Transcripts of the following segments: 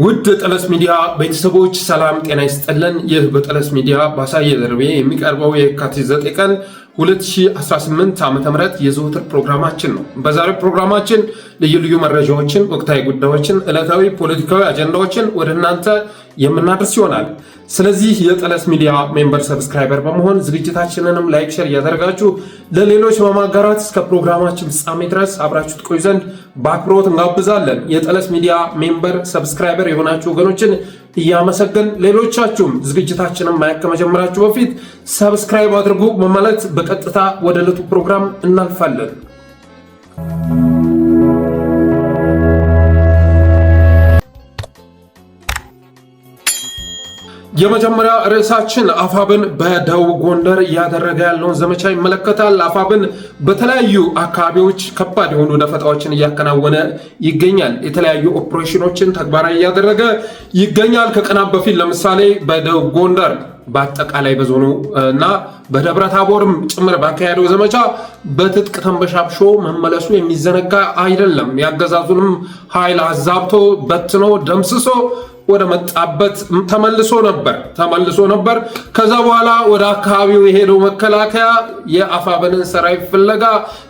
ውድ ጠለስ ሚዲያ ቤተሰቦች ሰላም ጤና ይስጥልን። ይህ በጠለስ ሚዲያ ባሳየ ደርቤ የሚቀርበው የካቲት 9 ቀን 2018 ዓ.ም የዘወትር ፕሮግራማችን ነው። በዛሬው ፕሮግራማችን ልዩ መረጃዎችን፣ ወቅታዊ ጉዳዮችን፣ ዕለታዊ ፖለቲካዊ አጀንዳዎችን ወደ እናንተ የምናደርስ ይሆናል። ስለዚህ የጠለስ ሚዲያ ሜምበር ሰብስክራይበር በመሆን ዝግጅታችንንም ላይክ፣ ሼር እያደረጋችሁ ለሌሎች በማጋራት እስከ ፕሮግራማችን ፍጻሜ ድረስ አብራችሁ ትቆዩ ዘንድ በአክብሮት እንጋብዛለን። የጠለስ ሚዲያ ሜምበር ሰብስክራይበር የሆናችሁ ወገኖችን እያመሰገን ሌሎቻችሁም ዝግጅታችንን ማየት ከመጀመራችሁ በፊት ሰብስክራይብ አድርጉ በማለት በቀጥታ ወደ ዕለቱ ፕሮግራም እናልፋለን። የመጀመሪያ ርዕሳችን አፋብን በደቡብ ጎንደር እያደረገ ያለውን ዘመቻ ይመለከታል። አፋብን በተለያዩ አካባቢዎች ከባድ የሆኑ ደፈጣዎችን እያከናወነ ይገኛል። የተለያዩ ኦፕሬሽኖችን ተግባራዊ እያደረገ ይገኛል። ከቀናት በፊት ለምሳሌ በደቡብ ጎንደር በአጠቃላይ በዞኑ እና በደብረ ታቦርም ጭምር ባካሄደው ዘመቻ በትጥቅ ተንበሻብሾ መመለሱ የሚዘነጋ አይደለም። ያገዛዙንም ኃይል አዛብቶ በትኖ ደምስሶ ወደ መጣበት ተመልሶ ነበር። ከዛ በኋላ ወደ አካባቢው የሄደው መከላከያ የአፋብንን ሰራዊት ፍለጋ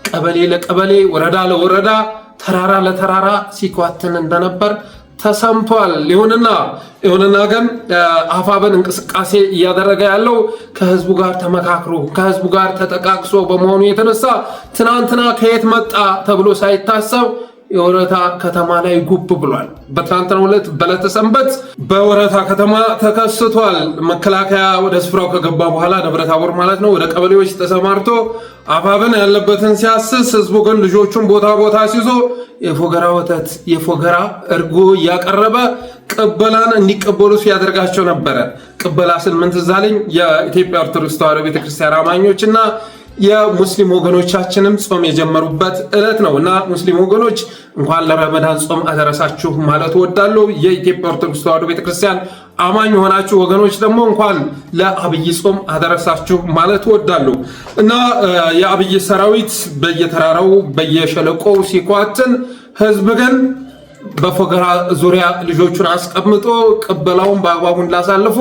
ቀበሌ ለቀበሌ ወረዳ ለወረዳ ተራራ ለተራራ ሲኳትን እንደነበር ተሰምቷል። ይሁንና ግን አፋብን እንቅስቃሴ እያደረገ ያለው ከህዝቡ ጋር ተመካክሮ ከህዝቡ ጋር ተጠቃቅሶ በመሆኑ የተነሳ ትናንትና ከየት መጣ ተብሎ ሳይታሰብ የወረታ ከተማ ላይ ጉብ ብሏል። በትናንትናው ዕለት በዕለተ ሰንበት በወረታ ከተማ ተከስቷል። መከላከያ ወደ ስፍራው ከገባ በኋላ ደብረ ታቦር ማለት ነው፣ ወደ ቀበሌዎች ተሰማርቶ አፋብን ያለበትን ሲያስስ፣ ህዝቡ ግን ልጆቹን ቦታ ሲዞ የፎገራ ወተት የፎገራ እርጎ እያቀረበ ቅበላን እንዲቀበሉ ሲያደርጋቸው ነበረ። ቅበላ ስል ምን ትዝ አለኝ? የኢትዮጵያ ኦርቶዶክስ ተዋሕዶ ቤተክርስቲያን አማኞችና የሙስሊም ወገኖቻችንም ጾም የጀመሩበት ዕለት ነው እና ሙስሊም ወገኖች እንኳን ለረመዳን ጾም አደረሳችሁ ማለት እወዳለሁ። የኢትዮጵያ ኦርቶዶክስ ተዋሕዶ ቤተክርስቲያን አማኝ የሆናችሁ ወገኖች ደግሞ እንኳን ለአብይ ጾም አደረሳችሁ ማለት እወዳለሁ እና የአብይ ሰራዊት በየተራራው በየሸለቆው ሲኳትን፣ ህዝብ ግን በፎገራ ዙሪያ ልጆቹን አስቀምጦ ቅበላውን በአግባቡ እንዳሳልፉ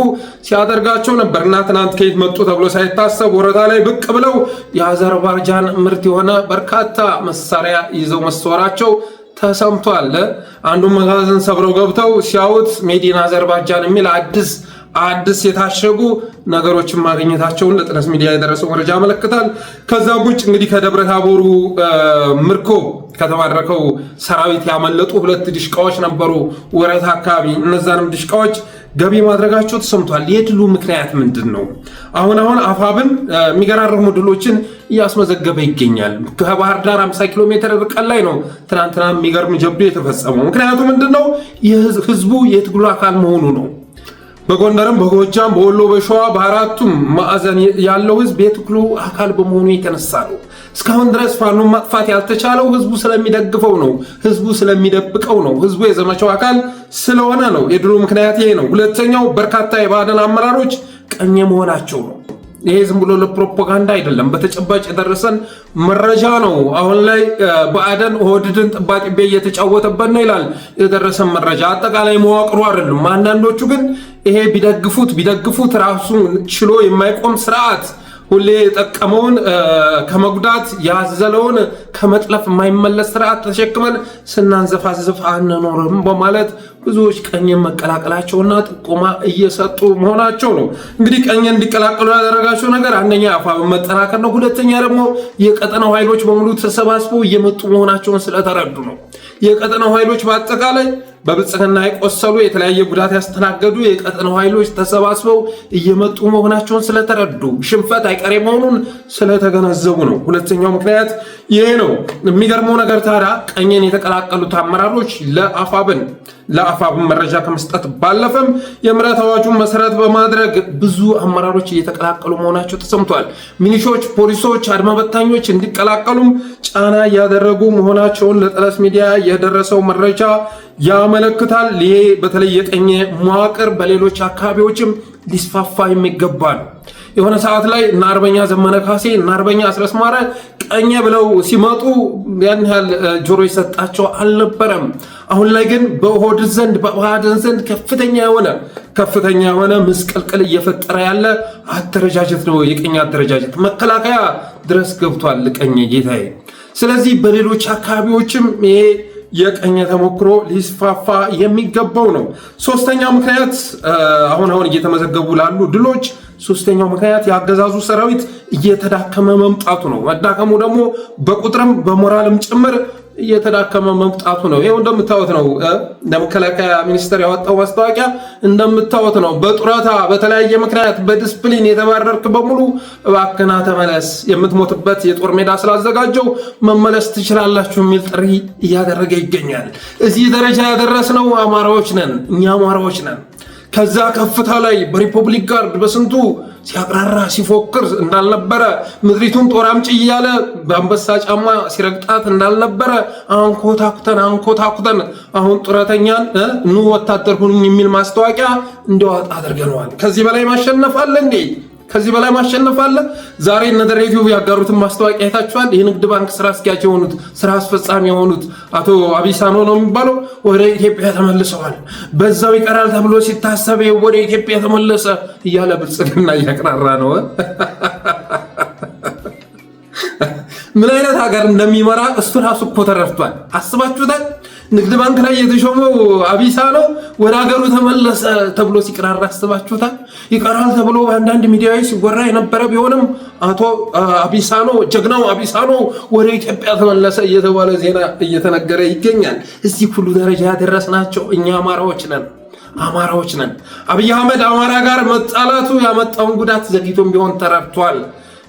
ሲያደርጋቸው ነበር እና ትናንት ከየት መጡ ተብሎ ሳይታሰብ ወረዳ ላይ ብቅ ብለው የአዘርባይጃን ምርት የሆነ በርካታ መሳሪያ ይዘው መሰወራቸው ተሰምቷል። አንዱን መጋዘን ሰብረው ገብተው ሲያዩት ሜዲን አዘርባይጃን የሚል አዲስ የታሸጉ ነገሮችን ማግኘታቸውን ለጠለስ ሚዲያ የደረሰው መረጃ ያመለክታል። ከዛም ውጭ እንግዲህ ከደብረ ታቦሩ ምርኮ ከተማረከው ሰራዊት ያመለጡ 2 ድሽቃዎች ነበሩ ወረታ አካባቢ። እነዛንም ድሽቃዎች ገቢ ማድረጋቸው ተሰምቷል። የድሉ ምክንያት ምንድን ነው? አሁን አፋብን የሚገራርሙ ድሎችን እያስመዘገበ ይገኛል። ከባህር ዳር 50 ኪሎ ሜትር ርቀት ላይ ነው ትናንትና የሚገርም ጀብዱ የተፈጸመው። ምክንያቱ ምንድን ነው? ህዝቡ የትግሉ አካል መሆኑ ነው። በጎንደርም በጎጃም በወሎ በሸዋ በአራቱም ማዕዘን ያለው ህዝብ የትግሉ አካል በመሆኑ የተነሳ ነው። እስካሁን ድረስ ፋኖን ማጥፋት ያልተቻለው ህዝቡ ስለሚደግፈው ነው፣ ህዝቡ ስለሚደብቀው ነው፣ ህዝቡ የዘመቻው አካል ስለሆነ ነው። የድሉ ምክንያት ይሄ ነው። ሁለተኛው በርካታ የባዕድን አመራሮች ቀኝ መሆናቸው ነው። ይሄ ዝም ብሎ ለፕሮፓጋንዳ አይደለም፣ በተጨባጭ የደረሰን መረጃ ነው። አሁን ላይ ባዕድን ኦህዴድን ጥባጥቤ እየተጫወተበት ነው ይላል የደረሰን መረጃ። አጠቃላይ መዋቅሩ አይደለም። አንዳንዶቹ ግን ይሄ ቢደግፉት ራሱን ችሎ የማይቆም ስርዓት ሁሌ የጠቀመውን ከመጉዳት ያዘለውን ከመጥለፍ የማይመለስ ስርዓት ተሸክመን ስናንዘፋዝፍ አንኖርም በማለት ብዙዎች ቀኝን መቀላቀላቸውና ጥቆማ እየሰጡ መሆናቸው ነው። እንግዲህ ቀኝን እንዲቀላቀሉ ያደረጋቸው ነገር አንደኛ አፋብን መጠናከር ነው። ሁለተኛ ደግሞ የቀጠናው ኃይሎች በሙሉ ተሰባስበው እየመጡ መሆናቸውን ስለተረዱ ነው። የቀጠናው ኃይሎች በአጠቃላይ በብልጽግና የቆሰሉ የተለያየ ጉዳት ያስተናገዱ የቀጠናው ኃይሎች ተሰባስበው እየመጡ መሆናቸውን ስለተረዱ ሽንፈት አይቀሬ መሆኑን ስለተገነዘቡ ነው። ሁለተኛው ምክንያት ይሄ ነው። የሚገርመው ነገር ታዲያ ቀኝን የተቀላቀሉት አመራሮች ለአፋብን መረጃ ከመስጠት ባለፈም የምህረት አዋጁን መሰረት በማድረግ ብዙ አመራሮች እየተቀላቀሉ መሆናቸው ተሰምቷል። ሚሊሾች፣ ፖሊሶች፣ አድማ በታኞች እንዲቀላቀሉም ጫና እያደረጉ መሆናቸውን ለጠለስ ሚዲያ የደረሰው መረጃ ያመለክታል። ይሄ በተለይ የቀኝ መዋቅር በሌሎች አካባቢዎችም ሊስፋፋ የሚገባ ነው። የሆነ ሰዓት ላይ እና አርበኛ ዘመነ ካሴ እና አርበኛ አስረስ ማረ ቀኝ ብለው ሲመጡ ያን ያህል ጆሮ ይሰጣቸው አልነበረም። አሁን ላይ ግን በኦህዴድ ዘንድ በብአዴን ዘንድ ከፍተኛ የሆነ ምስቅልቅል እየፈጠረ ያለ አደረጃጀት ነው። የቀኝ አደረጃጀት መከላከያ ድረስ ገብቷል ቀኝ ጌታዬ። ስለዚህ በሌሎች አካባቢዎችም ይሄ የቀኝ ተሞክሮ ሊስፋፋ የሚገባው ነው። ሶስተኛው ምክንያት አሁን እየተመዘገቡ ላሉ ድሎች ሶስተኛው ምክንያት የአገዛዙ ሰራዊት እየተዳከመ መምጣቱ ነው። መዳከሙ ደግሞ በቁጥርም በሞራልም ጭምር እየተዳከመ መምጣቱ ነው። ይሄው እንደምታዩት ነው። ለመከላከያ ሚኒስቴር ያወጣው ማስታወቂያ እንደምታዩት ነው። በጡረታ በተለያየ ምክንያት በዲስፕሊን የተባረርክ በሙሉ እባክና ተመለስ፣ የምትሞትበት የጦር ሜዳ ስላዘጋጀው መመለስ ትችላላችሁ የሚል ጥሪ እያደረገ ይገኛል። እዚህ ደረጃ ያደረስነው አማራዎች ነን፣ እኛ አማራዎች ነን። ከዛ ከፍታ ላይ በሪፐብሊክ ጋርድ በስንቱ ሲያቅራራ ሲፎክር እንዳልነበረ ምድሪቱን ጦር አምጪ እያለ በአንበሳ ጫማ ሲረግጣት እንዳልነበረ አንኮታኩተን አሁን ጡረተኛን ኑ ወታደር ሁኑ የሚል ማስታወቂያ እንዲያወጣ አድርገነዋል። ከዚህ በላይ ማሸነፍ አለ እንዴ? ከዚህ በላይ ማሸነፍ አለ? ዛሬ እነ ዩቲዩብ ያጋሩትን ማስታወቂያ አይታችኋል። የንግድ ባንክ ስራ አስኪያጅ የሆኑት ስራ አስፈጻሚ የሆኑት አቶ አቢሳኖ ነው የሚባለው ወደ ኢትዮጵያ ተመልሰዋል። በዛው ይቀራል ተብሎ ሲታሰብ ወደ ኢትዮጵያ ተመለሰ እያለ ብልጽግና እያቀራራ ነው። ምን አይነት ሀገር እንደሚመራ እሱ ራሱ እኮ ተረድቷል። አስባችሁታል? ንግድ ባንክ ላይ የተሾመው አቢሳኖ ወደ ሀገሩ ተመለሰ ተብሎ ሲቀራራ አስባችሁታል? ይቀራል ተብሎ በአንዳንድ ሚዲያዎች ሲወራ የነበረ ቢሆንም አቶ አቢሳኖ ጀግናው አቢሳኖ ወደ ኢትዮጵያ ተመለሰ እየተባለ ዜና እየተነገረ ይገኛል። እዚህ ሁሉ ደረጃ ያደረስናቸው እኛ አማራዎች ነን። አብይ አህመድ አማራ ጋር መጣላቱ ያመጣውን ጉዳት ዘግይቶም ቢሆን ተረድቷል።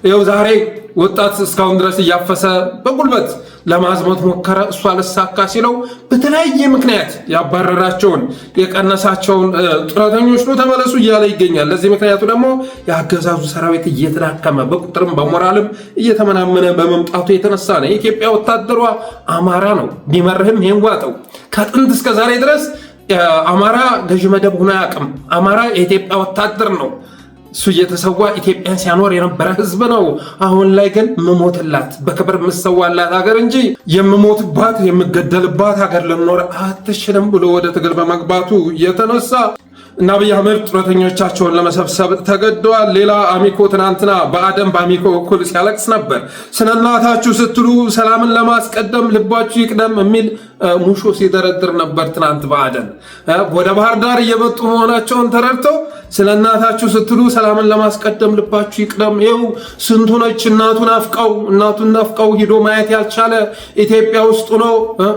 ይኸው ዛሬ ወጣት እስካሁን ድረስ እያፈሰ በጉልበት ለማዝመት ሞከረ። እሷ አልሳካ ሲለው በተለያየ ምክንያት ያባረራቸውን የቀነሳቸውን ጡረተኞች ነው ተመለሱ እያለ ይገኛል። ለዚህ ምክንያቱ ደግሞ የአገዛዙ ሰራዊት እየተዳከመ በቁጥርም በሞራልም እየተመናመነ በመምጣቱ የተነሳ ነው። የኢትዮጵያ ወታደሯ አማራ ነው። ቢመርህም ይሄን ዋጠው። ከጥንት እስከ ዛሬ ድረስ አማራ ገዥ መደብ ሆኖ አያውቅም። አማራ የኢትዮጵያ ወታደር ነው። እሱ እየተሰዋ ኢትዮጵያን ሲያኖር የነበረ ህዝብ ነው። አሁን ላይ ግን ምሞትላት በክብር ምሰዋላት ሀገር እንጂ የምሞትባት የምገደልባት ሀገር ልኖር አትችልም ብሎ ወደ ትግል በመግባቱ የተነሳ እና አብይ አህመድ ጡረተኞቻቸውን ለመሰብሰብ ተገደዋል። ሌላ አሚኮ ትናንትና በአደም በአሚኮ በኩል ሲያለቅስ ነበር። ስለ እናታችሁ ስትሉ ሰላምን ለማስቀደም ልባችሁ ይቅደም የሚል ሙሾ ሲደረድር ነበር። ትናንት በአደን ወደ ባህር ዳር እየመጡ መሆናቸውን ተረድተው ስለ እናታችሁ ስትሉ ሰላምን ለማስቀደም ልባችሁ ይቅደም። ይኸው ስንቱ ነች እናቱን ናፍቀው ሂዶ ማየት ያልቻለ ኢትዮጵያ ውስጡ ነው።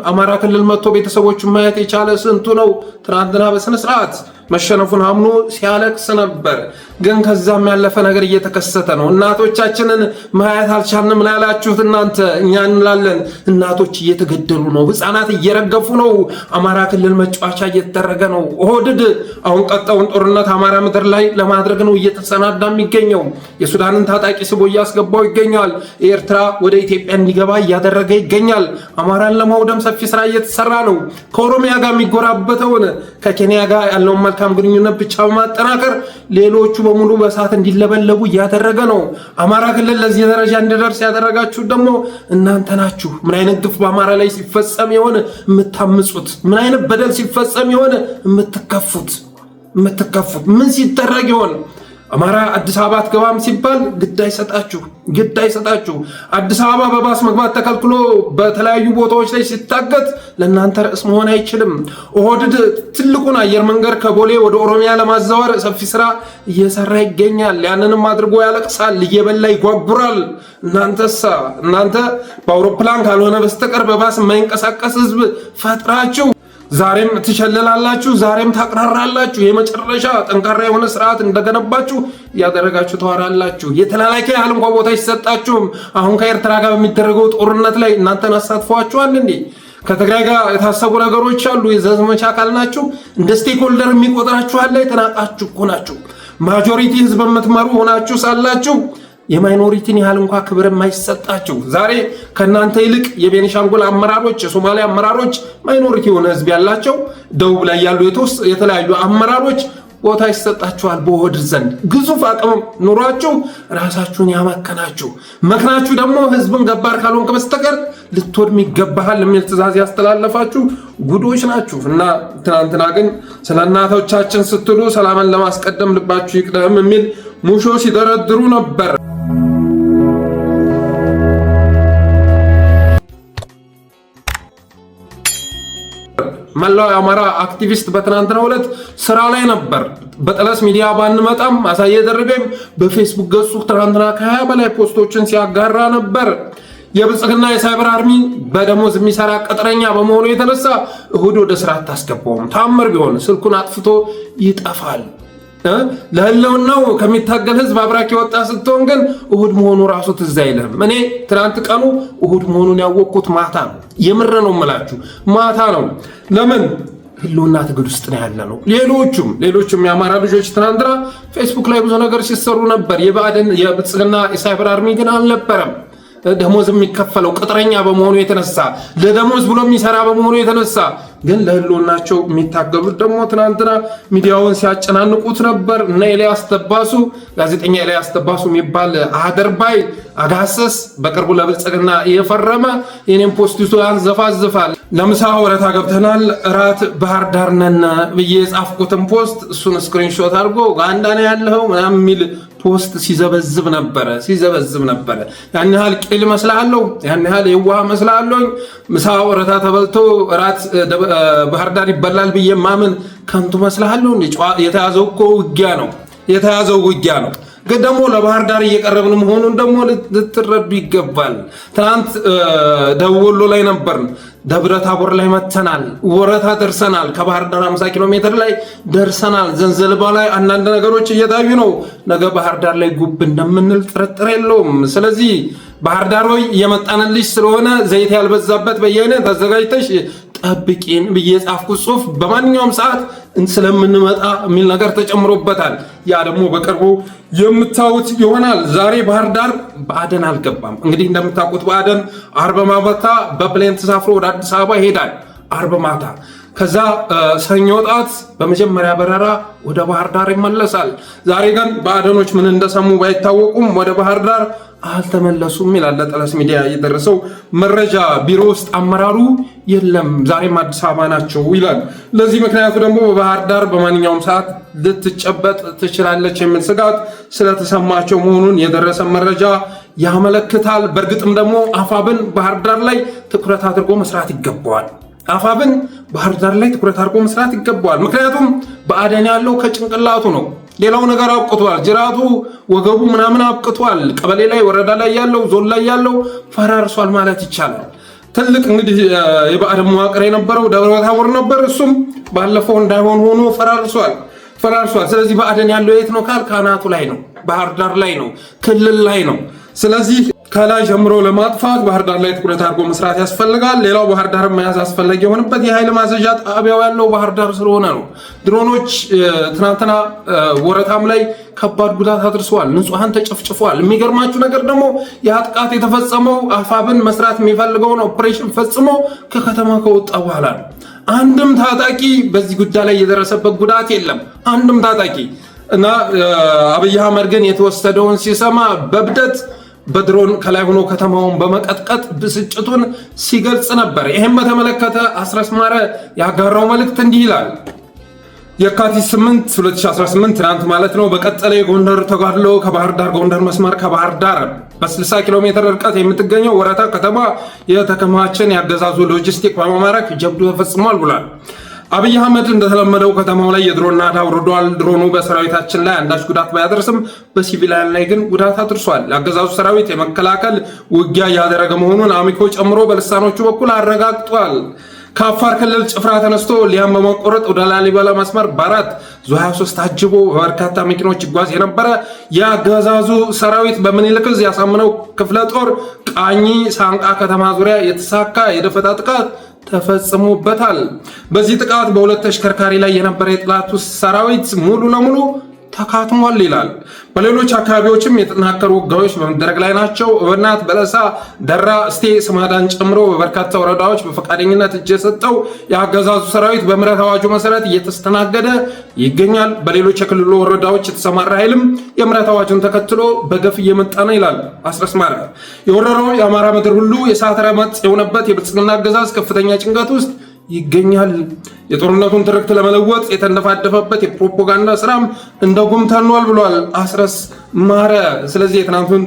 አማራ ክልል መጥቶ ቤተሰቦቹን ማየት የቻለ ስንቱ ነው። ትናንትና በስነ ስርዓት መሸነፉን አምኖ ሲያለቅስ ነበር። ግን ከዛም ያለፈ ነገር እየተከሰተ ነው። እናቶቻችንን ማየት አልቻልንም ላላችሁት እናንተ እኛ እንላለን። እናቶች እየተገደሉ ነው። ህፃናት እየረገፉ ነው። አማራ ክልል መጫወቻ እየተደረገ ነው። ኦህዴድ አሁን ቀጣውን ጦርነት አማራ ምድር ላይ ለማድረግ ነው እየተሰናዳ የሚገኘው። የሱዳንን ታጣቂ ስቦ እያስገባው ይገኛል። ኤርትራ ወደ ኢትዮጵያ እንዲገባ እያደረገ ይገኛል። አማራን ለማውደም ሰፊ ስራ እየተሰራ ነው። ከኦሮሚያ ጋር የሚጎራበተውን ከኬንያ ጋር ያለውን መልካም ግንኙነት ብቻ በማጠናከር ሌሎቹ በሙሉ በእሳት እንዲለበለቡ እያደረገ ነው። አማራ ክልል ለዚህ ደረጃ እንዲደርስ ያደረጋችሁ ደግሞ እናንተ ናችሁ። ምን አይነት ግፍ በአማራ ላይ ሲፈጸም የሆነ የምታምጹት፣ ምን አይነት በደል ሲፈጸም የሆነ የምትከፉት ምን ሲደረግ ይሆን? አማራ አዲስ አበባ አትገባም ሲባል ግድ አይሰጣችሁ። አዲስ አበባ በባስ መግባት ተከልክሎ በተለያዩ ቦታዎች ላይ ሲታገት ለእናንተ ርዕስ መሆን አይችልም። ኦህዴድ ትልቁን አየር መንገድ ከቦሌ ወደ ኦሮሚያ ለማዛወር ሰፊ ስራ እየሰራ ይገኛል። ያንንም አድርጎ ያለቅሳል፣ እየበላ ይጓጉራል። እናንተ በአውሮፕላን ካልሆነ በስተቀር በባስ የማይንቀሳቀስ ህዝብ ፈጥራችሁ ዛሬም ትሸለላላችሁ፣ ዛሬም ታቅራራላችሁ። የመጨረሻ ጠንካራ የሆነ ስርዓት እንደገነባችሁ ያደረጋችሁ ተዋራላችሁ። የተላላኪ ያህል እንኳን ቦታ ይሰጣችሁም። አሁን ከኤርትራ ጋር በሚደረገው ጦርነት ላይ እናንተን አሳትፏችኋል እንዴ? ከትግራይ ጋር የታሰቡ ነገሮች አሉ። የዘመቻ አካል ናችሁ። እንደ ስቴክሆልደር የሚቆጥራችሁ አለ። የተናቃችሁ እኮ ናችሁ። ማጆሪቲ ህዝብ የምትመሩ ሆናችሁ ሳላችሁ የማይኖሪቲን ያህል እንኳን ክብር የማይሰጣችሁ ዛሬ ከናንተ ይልቅ የቤኒሻንጉል አመራሮች፣ የሶማሊያ አመራሮች ማይኖሪቲ የሆነ ህዝብ ያላቸው፣ ደቡብ ላይ ያሉ የተለያዩ አመራሮች ቦታ ይሰጣችኋል በሆድ ዘንድ። ግዙፍ አቅም ኑሯችሁ ራሳችሁን ያመከናችሁ መክናችሁ ደግሞ ህዝብን ገባር ካልሆንክ በስተቀር ልትወድም ይገባሃል የሚል ትእዛዝ ያስተላለፋችሁ ጉዶች ናችሁ። እና ትናንትና ግን ስለ እናቶቻችን ስትሉ ሰላምን ለማስቀደም ልባችሁ ይቅደም የሚል ሙሾ ሲደረድሩ ነበር። መላው የአማራ አክቲቪስት በትናንትናው ዕለት ስራ ላይ ነበር። በጠለስ ሚዲያ ባንመጣም አሳየ ደረገም በፌስቡክ ገጹ ትናንትና ከ20 በላይ ፖስቶችን ሲያጋራ ነበር። የብልጽግና የሳይበር አርሚ በደሞዝ የሚሰራ ቅጥረኛ በመሆኑ የተነሳ እሁድ ወደ ስራ አታስገባውም። ታምር ቢሆን ስልኩን አጥፍቶ ይጠፋል። ለህልውናው ከሚታገል ህዝብ አብራክ የወጣ ስትሆን ግን እሁድ መሆኑ ራሱ ትዝ አይልም። እኔ ትናንት ቀኑ እሁድ መሆኑን ያወቅኩት ማታ ነው። የምር ነው የምላችሁ ማታ ነው። ለምን ህልውና ትግል ውስጥ ነው ያለ ነው። ሌሎቹም የአማራ ልጆች ትናንትና ፌስቡክ ላይ ብዙ ነገር ሲሰሩ ነበር። የብልጽግና የሳይበር አርሚ ግን አልነበረም። ደሞዝ የሚከፈለው ቅጥረኛ በመሆኑ የተነሳ ለደሞዝ ብሎ የሚሰራ በመሆኑ የተነሳ ግን ለህልውናቸው የሚታገሉት ደግሞ ትናንትና ሚዲያውን ሲያጨናንቁት ነበር። እና ኤልያስ ተባሱ ጋዜጠኛ ኤልያስ ተባሱ የሚባል አደርባይ አጋሰስ በቅርቡ ለብልጽግና እየፈረመ የኔን ፖስት ይዞ ያንዘፋዝፋል። ለምሳ ወረታ ገብተናል እራት ባህር ዳር ነን ብዬ የጻፍኩትን ፖስት እሱን ስክሪንሾት አድርጎ ጋንዳ ነው ያለው ምናምን የሚል ፖስት ሲዘበዝብ ነበረ። ያን ያህል ቂል መስላለሁ፣ ያን ያህል የዋህ መስላለሁ። ምሳ ወረታ ተበልቶ እራት ባህር ዳር ይበላል ብዬ ማምን ከንቱ መስላለሁ። የተያዘው እኮ ውጊያ ነው። ግን ደግሞ ለባህር ዳር እየቀረብን መሆኑን ደግሞ ልትረዱ ይገባል። ትናንት ደቡብ ወሎ ላይ ነበርን። ደብረ ታቦር ላይ መተናል። ወረታ ደርሰናል። ከባህር ዳር 50 ኪሎ ሜትር ላይ ደርሰናል። ዘንዘልባ ላይ አንዳንድ ነገሮች እየታዩ ነው። ነገ ባህር ዳር ላይ ጉብ እንደምንል ጥርጥር የለውም። ስለዚህ ባህር ዳር ሆይ እየመጣንልሽ ስለሆነ ዘይት ያልበዛበት በየአይነት አዘጋጅተሽ ጠብቂን ብዬ ጻፍኩት ጽሁፍ በማንኛውም ሰዓት ስለምንመጣ የሚል ነገር ተጨምሮበታል። ያ ደግሞ በቅርቡ የምታዩት ይሆናል። ዛሬ ባህር ዳር ብአዴን አልገባም። እንግዲህ እንደምታውቁት ብአዴን አርብ ማታ በፕሌን ተሳፍሮ ወደ አዲስ አበባ ይሄዳል። አርብ ማታ ከዛ ሰኞ ጣት በመጀመሪያ በረራ ወደ ባህር ዳር ይመለሳል። ዛሬ ግን ብአዴኖች ምን እንደሰሙ ባይታወቁም ወደ ባህር ዳር አልተመለሱም ይላል ለጠለስ ሚዲያ የደረሰው መረጃ። ቢሮ ውስጥ አመራሩ የለም፣ ዛሬም አዲስ አበባ ናቸው ይላል። ለዚህ ምክንያቱ ደግሞ በባህር ዳር በማንኛውም ሰዓት ልትጨበጥ ትችላለች የሚል ስጋት ስለተሰማቸው መሆኑን የደረሰ መረጃ ያመለክታል። በእርግጥም ደግሞ አፋብን ባህር ዳር ላይ ትኩረት አድርጎ መስራት ይገባዋል። ምክንያቱም ብአዴን ያለው ከጭንቅላቱ ነው። ሌላው ነገር አብቅቷል። ጅራቱ ወገቡ ምናምን አብቅቷል። ቀበሌ ላይ ወረዳ ላይ ያለው ዞን ላይ ያለው ፈራርሷል ማለት ይቻላል። ትልቅ እንግዲህ የብአዴን መዋቅር የነበረው ደብረ ታቦር ነበር። እሱም ባለፈው እንዳይሆን ሆኖ ፈራርሷል። ስለዚህ ብአዴን ያለው የት ነው ካል ካናቱ ላይ ነው፣ ባህር ዳር ላይ ነው፣ ክልል ላይ ነው። ስለዚህ ከላይ ጀምሮ ለማጥፋት ባህር ዳር ላይ ትኩረት አድርጎ መስራት ያስፈልጋል። ሌላው ባህር ዳር መያዝ አስፈላጊ የሆነበት የኃይል ማዘዣ ጣቢያው ያለው ባህር ዳር ስለሆነ ነው። ድሮኖች ትናንትና ወረታም ላይ ከባድ ጉዳት አድርሰዋል። ንጹሃን ተጨፍጭፈዋል። የሚገርማችሁ ነገር ደግሞ የጥቃት የተፈጸመው አፋብን መስራት የሚፈልገውን ኦፕሬሽን ፈጽሞ ከከተማ ከወጣ በኋላ ነው። አንድም ታጣቂ በዚህ ጉዳይ ላይ የደረሰበት ጉዳት የለም። አንድም ታጣቂ እና አብይ አህመድ ግን የተወሰደውን ሲሰማ በብደት በድሮን ከላይ ሆኖ ከተማውን በመቀጥቀጥ ብስጭቱን ሲገልጽ ነበር። ይሄን በተመለከተ አስረስ ማረ ያጋራው መልእክት እንዲህ ይላል። የካቲት 8 2018 ትናንት ማለት ነው። በቀጠለ የጎንደር ተጋድሎ ከባህር ዳር ጎንደር መስመር ከባህር ዳር በ60 ኪሎ ሜትር ርቀት የምትገኘው ወረታ ከተማ የተከማቸን ያገዛዙ ሎጂስቲክ በመማረክ ጀብዱ ተፈጽሟል ብሏል። አብይ አህመድ እንደተለመደው ከተማው ላይ የድሮን ናዳ አውርዷል። ድሮኑ በሰራዊታችን ላይ አንዳች ጉዳት ባያደርስም በሲቪላን ላይ ግን ጉዳት አድርሷል። የአገዛዙ ሰራዊት የመከላከል ውጊያ እያደረገ መሆኑን አሚኮ ጨምሮ በልሳኖቹ በኩል አረጋግጧል። ከአፋር ክልል ጭፍራ ተነስቶ ሊያም በመቆረጥ ወደ ላሊበላ መስመር በአራት ዙ23 ታጅቦ በበርካታ መኪኖች ይጓዝ የነበረ የአገዛዙ ሰራዊት በምኒልክ ዕዝ ያሳምነው ክፍለ ጦር ቃኝ ሳንቃ ከተማ ዙሪያ የተሳካ የደፈጣ ጥቃት ተፈጽሞበታል። በዚህ ጥቃት በሁለት ተሽከርካሪ ላይ የነበረ የጠላቱ ሰራዊት ሙሉ ለሙሉ ተካትሟል ይላል። በሌሎች አካባቢዎችም የተጠናከሩ ውጊያዎች በመደረግ ላይ ናቸው። እብናት፣ በለሳ፣ ደራ፣ እስቴ፣ ስማዳን ጨምሮ በበርካታ ወረዳዎች በፈቃደኝነት እጅ የሰጠው የአገዛዙ ሰራዊት በምህረት አዋጁ መሰረት እየተስተናገደ ይገኛል። በሌሎች የክልሉ ወረዳዎች የተሰማራ ኃይልም የምህረት አዋጁን ተከትሎ በገፍ እየመጣ ነው ይላል አስረስ ማረ። የወረረው የአማራ ምድር ሁሉ የእሳት ረመጥ የሆነበት የብልጽግና አገዛዝ ከፍተኛ ጭንቀት ውስጥ ይገኛል። የጦርነቱን ትርክት ለመለወጥ የተነፋደፈበት የፕሮፓጋንዳ ስራም እንደ ጉም ተኗል ብሏል አስረስ ማረ። ስለዚህ የትናንቱን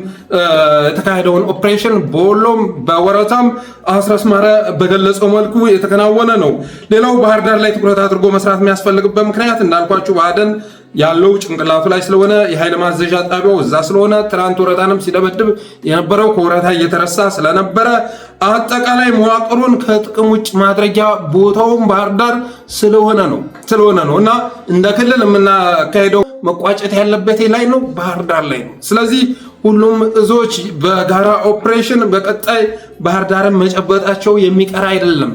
የተካሄደውን ኦፕሬሽን በወሎም በወረታም አስረስ ማረ በገለጸው መልኩ የተከናወነ ነው። ሌላው ባህር ዳር ላይ ትኩረት አድርጎ መስራት የሚያስፈልግበት ምክንያት እንዳልኳችሁ ብአዴን ያለው ጭንቅላቱ ላይ ስለሆነ የኃይል ማዘዣ ጣቢያው እዛ ስለሆነ ትናንት ወረታንም ሲደበድብ የነበረው ከወረታ እየተረሳ ስለነበረ አጠቃላይ መዋቅሩን ከጥቅም ውጭ ማድረጊያ ቦታውን ባህር ዳር ስለሆነ ነው እና እንደ ክልል የምናካሄደው መቋጨት ያለበት ላይ ነው፣ ባህር ዳር ላይ ነው። ስለዚህ ሁሉም እዞች በጋራ ኦፕሬሽን በቀጣይ ባህር ዳርን መጨበጣቸው የሚቀር አይደለም።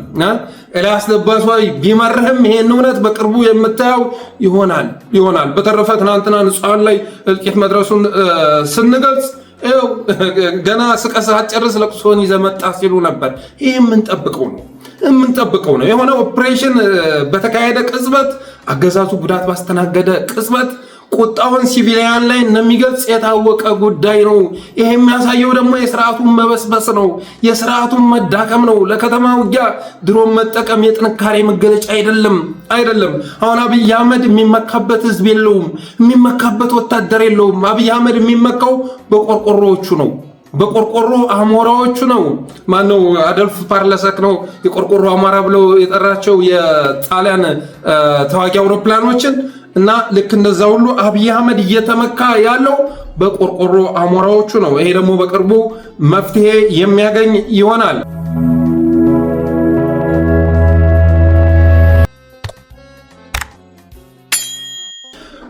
ኤልያስ ለባሶይ ቢመርህም ይሄን እውነት በቅርቡ የምታየው ይሆናል። በተረፈ ትናንትና ንጹሃን ላይ እልቂት መድረሱን ስንገልጽ ገና ስቀሳ ጨርስ ለቅሶን ይዘመጣ ሲሉ ነበር። ይሄ የምንጠብቀው ነው። የሆነ ኦፕሬሽን በተካሄደ ቅጽበት አገዛዙ ጉዳት ባስተናገደ ቅጽበት ቁጣውን ሲቪሊያን ላይ እንደሚገልጽ የታወቀ ጉዳይ ነው። ይሄ የሚያሳየው ደግሞ የስርዓቱን መበስበስ ነው፣ የስርዓቱን መዳከም ነው። ለከተማ ውጊያ ድሮን መጠቀም የጥንካሬ መገለጫ አይደለም። አሁን አብይ አህመድ የሚመካበት ህዝብ የለውም፣ የሚመካበት ወታደር የለውም። አብይ አህመድ የሚመካው በቆርቆሮዎቹ ነው፣ በቆርቆሮ አሞራዎቹ ነው። ማነው አዶልፍ ፓርለሰክ ነው የቆርቆሮ አሞራ ብለው የጠራቸው የጣሊያን ተዋጊ አውሮፕላኖችን እና ልክ እንደዛ ሁሉ አብይ አህመድ እየተመካ ያለው በቆርቆሮ አሞራዎቹ ነው። ይሄ ደግሞ በቅርቡ መፍትሄ የሚያገኝ ይሆናል።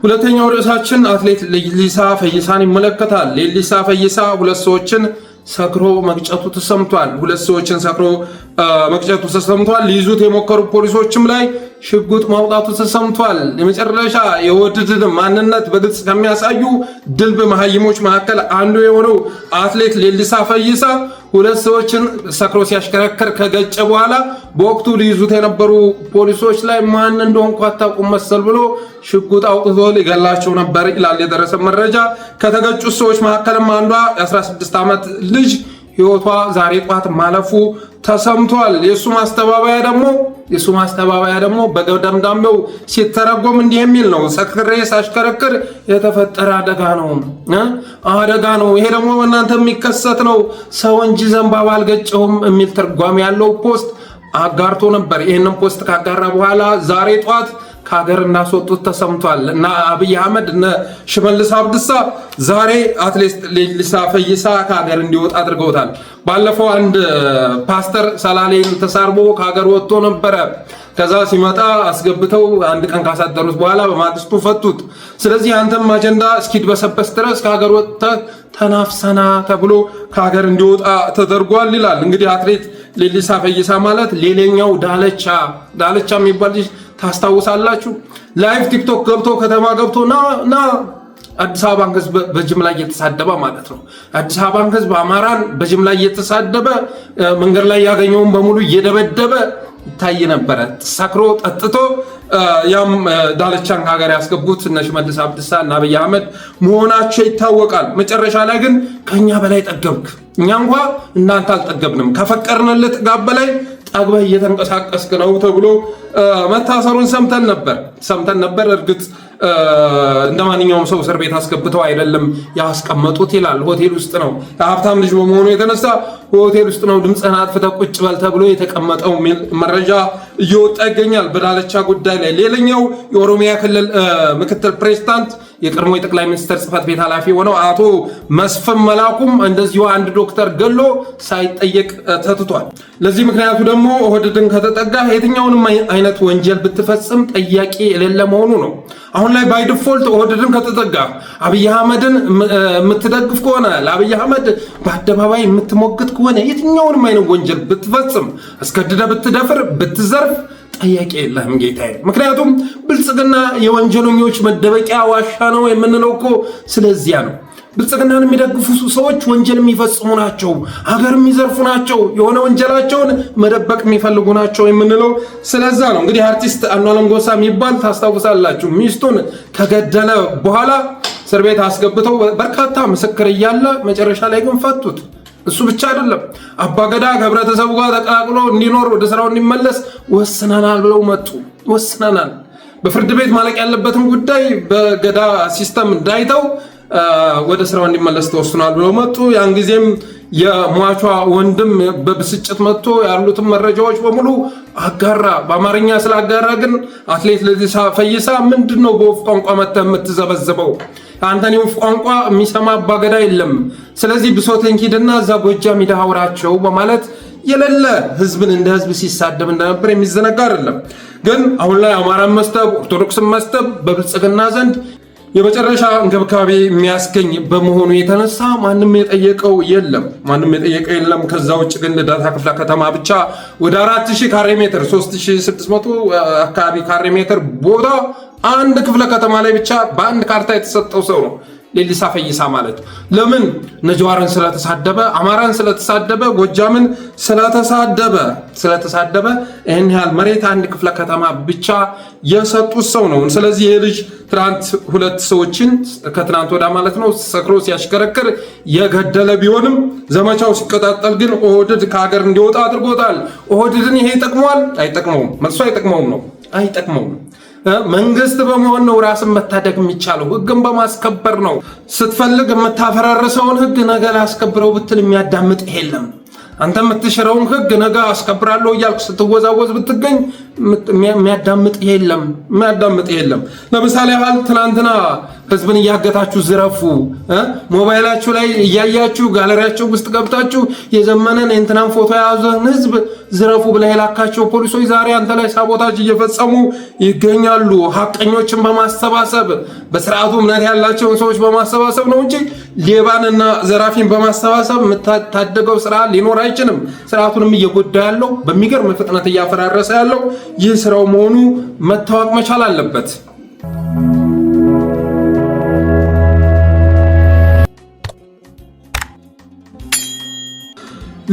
ሁለተኛው ርዕሳችን አትሌት ሌሊሳ ፈይሳን ይመለከታል። ሌሊሳ ፈይሳ ሁለት ሰዎችን ሰክሮ መቅጨቱ ተሰምቷል። ሊይዙት የሞከሩ ፖሊሶችም ላይ ሽጉጥ ማውጣቱ ተሰምቷል። የመጨረሻ የውድድር ማንነት በግልጽ ከሚያሳዩ ድልብ መሃይሞች መካከል አንዱ የሆነው አትሌት ሌሊሳ ፈይሳ ሁለት ሰዎችን ሰክሮ ሲያሽከረከር ከገጨ በኋላ በወቅቱ ሊይዙት የነበሩ ፖሊሶች ላይ ማን እንደሆንኩ አታውቁም መሰል ብሎ ሽጉጥ አውጥቶ ሊገላቸው ነበር ይላል የደረሰ መረጃ። ከተገጩት ሰዎች መካከልም አንዷ የ16 ዓመት ልጅ ህይወቷ ዛሬ ጧት ማለፉ ተሰምቷል። የሱ ማስተባበያ ደግሞ በገደምዳሜው ሲተረጎም እንዲህ የሚል ነው። ሰክሬ ሳሽከረክር የተፈጠረ አደጋ ነው። ይሄ ደግሞ በእናንተ የሚከሰት ነው፣ ሰው እንጂ ዘንባባ አልገጨሁም የሚል ትርጓሜ ያለው ፖስት አጋርቶ ነበር። ይህንን ፖስት ካጋራ በኋላ ዛሬ ጧት ከሀገር እናስወጡት ተሰምቷል። እና አብይ አህመድ እነ ሽመልስ አብዲሳ ዛሬ አትሌት ሌሊሳ ፈይሳ ከሀገር እንዲወጣ አድርገውታል። ባለፈው አንድ ፓስተር ሰላሌን ተሳርቦ ከሀገር ወጥቶ ነበረ። ከዛ ሲመጣ አስገብተው አንድ ቀን ካሳደሩት በኋላ በማግስቱ ፈቱት። ስለዚህ አንተም አጀንዳ እስኪድበሰበስ ድረስ ከሀገር ወጥተ ተናፍሰና ተብሎ ከሀገር እንዲወጣ ተደርጓል ይላል። እንግዲህ አትሌት ሌሊሳ ፈይሳ ማለት ሌላኛው ዳለቻ የሚባል ልጅ ታስታውሳላችሁ? ላይቭ ቲክቶክ ገብቶ ከተማ ገብቶ ና አዲስ አበባን ህዝብ በጅምላ እየተሳደበ ማለት ነው። አዲስ አበባን ህዝብ አማራን በጅምላ እየተሳደበ መንገድ ላይ ያገኘውን በሙሉ እየደበደበ ይታይ ነበረ። ሰክሮ ጠጥቶ ያም ዳለቻን ከሀገር ያስገቡት እነ ሽመልስ አብዲሳ እና አብይ አህመድ መሆናቸው ይታወቃል። መጨረሻ ላይ ግን ከኛ በላይ ጠገብክ፣ እኛ እንኳ እናንተ አልጠገብንም፣ ከፈቀርንልህ ጥጋብ በላይ ጠግበህ እየተንቀሳቀስክ ነው ተብሎ መታሰሩን ሰምተን ነበር። እርግጥ እንደ ማንኛውም ሰው እስር ቤት አስገብተው አይደለም ያስቀመጡት ይላል። ሆቴል ውስጥ ነው። የሀብታም ልጅ በመሆኑ የተነሳ ሆቴል ውስጥ ነው ድምፅህን አጥፍተህ ቁጭ በል ተብሎ የተቀመጠው የሚል መረጃ እየወጣ ይገኛል በዳለቻ ጉዳይ ላይ። ሌላኛው የኦሮሚያ ክልል ምክትል ፕሬዝዳንት የቀድሞ የጠቅላይ ሚኒስትር ጽህፈት ቤት ኃላፊ ሆነው አቶ መስፍን መላኩም እንደዚሁ አንድ ዶክተር ገሎ ሳይጠየቅ ተትቷል። ለዚህ ምክንያቱ ደግሞ ኦህዴድን ከተጠጋ የትኛውንም አይነት ወንጀል ብትፈጽም ጠያቂ የሌለ መሆኑ ነው። አሁን ላይ ባይ ዲፎልት ኦህዴድን ከተጠጋ አብይ አህመድን የምትደግፍ ከሆነ ለአብይ አህመድ በአደባባይ የምትሞግት ከሆነ የትኛውንም አይነት ወንጀል ብትፈጽም፣ አስገድደ ብትደፍር፣ ብትዘርፍ ጠያቂ የለህም ጌታዬ። ምክንያቱም ብልጽግና የወንጀለኞች መደበቂያ ዋሻ ነው የምንለው እኮ ስለዚያ ነው። ብልጽግናን የሚደግፉ ሰዎች ወንጀል የሚፈጽሙ ናቸው፣ ሀገር የሚዘርፉ ናቸው፣ የሆነ ወንጀላቸውን መደበቅ የሚፈልጉ ናቸው የምንለው ስለዛ ነው። እንግዲህ አርቲስት አንዱዓለም ጎሳ የሚባል ታስታውሳላችሁ፣ ሚስቱን ከገደለ በኋላ እስር ቤት አስገብተው በርካታ ምስክር እያለ መጨረሻ ላይ ግን ፈቱት። እሱ ብቻ አይደለም፣ አባገዳ ከህብረተሰቡ ጋር ተቀላቅሎ እንዲኖር ወደ ስራው እንዲመለስ ወስነናል ብለው መጡ። ወስነናል በፍርድ ቤት ማለቅ ያለበትን ጉዳይ በገዳ ሲስተም እንዳይተው ወደ ስራው እንዲመለስ ተወስኗል ብለው መጡ። ያን ጊዜም የሟቿ ወንድም በብስጭት መጥቶ ያሉትን መረጃዎች በሙሉ አጋራ። በአማርኛ ስላጋራ ግን አትሌት ሌሊሳ ፈይሳ ምንድነው በወፍ ቋንቋ መተህ የምትዘበዘበው? አንተን የወፍ ቋንቋ የሚሰማ አባገዳ የለም። ስለዚህ ብሶትን ሂድና እዛ ጎጃም ሂደህ አውራቸው በማለት የሌለ ህዝብን እንደ ህዝብ ሲሳደብ እንደነበር የሚዘነጋ አይደለም። ግን አሁን ላይ አማራን መስደብ፣ ኦርቶዶክስን መስደብ በብልጽግና ዘንድ የመጨረሻ እንክብካቤ የሚያስገኝ በመሆኑ የተነሳ ማንም የጠየቀው የለም። ከዛ ውጭ ግን ልደታ ክፍለ ከተማ ብቻ ወደ 4000 ካሬ ሜትር 3600 አካባቢ ካሬ ሜትር ቦታ አንድ ክፍለ ከተማ ላይ ብቻ በአንድ ካርታ የተሰጠው ሰው ነው ሌሊሳ ፈይሳ ማለት። ለምን? ነጅዋርን ስለተሳደበ፣ አማራን ስለተሳደበ፣ ጎጃምን ስለተሳደበ ይህን ያህል መሬት አንድ ክፍለ ከተማ ብቻ የሰጡት ሰው ነው። ስለዚህ ይህ ልጅ ትናንት 2 ሰዎችን ከትናንት ወዳ ማለት ነው ሰክሮ ሲያሽከረክር የገደለ ቢሆንም ዘመቻው ሲቀጣጠል ግን ኦህዴድ ከሀገር እንዲወጣ አድርጎታል። ኦህዴድን ይሄ ይጠቅመዋል? አይጠቅመውም። መልሶ አይጠቅመውም ነው። አይጠቅመውም። መንግስት በመሆን ነው ራስን መታደግ የሚቻለው፣ ህግን በማስከበር ነው። ስትፈልግ የምታፈራርሰውን ህግ ነገ ላስከብረው ብትል የሚያዳምጥ የለም። አንተ የምትሽረውን ህግ ነገ አስከብራለሁ እያልክ ስትወዛወዝ ብትገኝ የሚያዳምጥ የለም። ለምሳሌ ያህል ትናንትና ህዝብን እያገታችሁ ዝረፉ፣ ሞባይላችሁ ላይ እያያችሁ ጋለሪያቸው ውስጥ ገብታችሁ የዘመነን የእንትናን ፎቶ የያዘን ህዝብ ዝረፉ ብለህ የላካቸው ፖሊሶች ዛሬ አንተ ላይ ሳቦታጅ እየፈጸሙ ይገኛሉ። ሀቀኞችን በማሰባሰብ በስርዓቱ እምነት ያላቸውን ሰዎች በማሰባሰብ ነው እንጂ ሌባንና ዘራፊን በማሰባሰብ የምታደገው ስራ ሊኖር አይችልም። ስርዓቱንም እየጎዳ ያለው በሚገርም ፍጥነት እያፈራረሰ ያለው ይህ ስራው መሆኑ መታወቅ መቻል አለበት።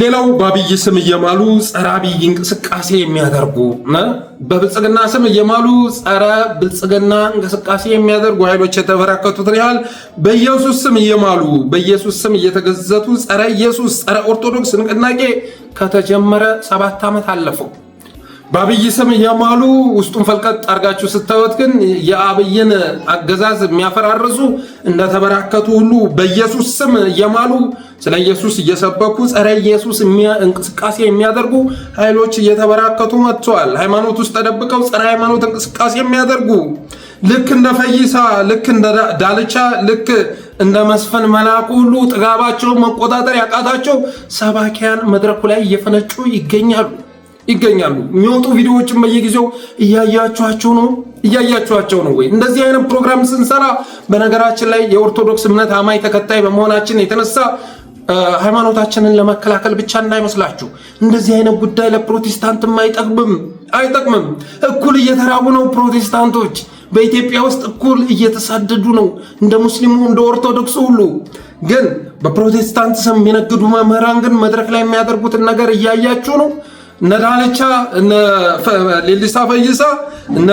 ሌላው በአብይ ስም እየማሉ ጸረ አብይ እንቅስቃሴ የሚያደርጉ በብልጽግና ስም እየማሉ ጸረ ብልጽግና እንቅስቃሴ የሚያደርጉ ኃይሎች የተበራከቱትን ያህል በኢየሱስ ስም እየማሉ በኢየሱስ ስም እየተገዘቱ ጸረ ኢየሱስ ጸረ ኦርቶዶክስ ንቅናቄ ከተጀመረ 7 ዓመት አለፈው። በአብይ ስም እየማሉ ውስጡን ፈልቀጥ አድርጋችሁ ስታዩት ግን የአብይን አገዛዝ የሚያፈራርሱ እንደተበራከቱ ሁሉ በኢየሱስ ስም እየማሉ ስለ ኢየሱስ እየሰበኩ ጸረ ኢየሱስ እንቅስቃሴ የሚያደርጉ ኃይሎች እየተበራከቱ መጥተዋል። ሃይማኖት ውስጥ ተደብቀው ጸረ ሃይማኖት እንቅስቃሴ የሚያደርጉ ልክ እንደ ፈይሳ፣ ልክ እንደ ዳልቻ፣ ልክ እንደ መስፍን መላኩ ሁሉ ጥጋባቸውን መቆጣጠር ያቃታቸው ሰባኪያን መድረኩ ላይ እየፈነጩ ይገኛሉ። የሚወጡ ቪዲዮዎችን በየጊዜው እያያችኋቸው ነው ወይ? እንደዚህ አይነት ፕሮግራም ስንሰራ በነገራችን ላይ የኦርቶዶክስ እምነት አማኝ ተከታይ በመሆናችን የተነሳ ሃይማኖታችንን ለመከላከል ብቻ እንዳይመስላችሁ። እንደዚህ አይነት ጉዳይ ለፕሮቴስታንትም አይጠቅምም። እኩል እየተራቡ ነው ፕሮቴስታንቶች። በኢትዮጵያ ውስጥ እኩል እየተሳደዱ ነው፣ እንደ ሙስሊሙ እንደ ኦርቶዶክሱ ሁሉ። ግን በፕሮቴስታንት ስም የሚነግዱ መምህራን ግን መድረክ ላይ የሚያደርጉትን ነገር እያያችሁ ነው። እነ ዳልቻ፣ እነ ሌሊሳ ፈይሳ፣ እነ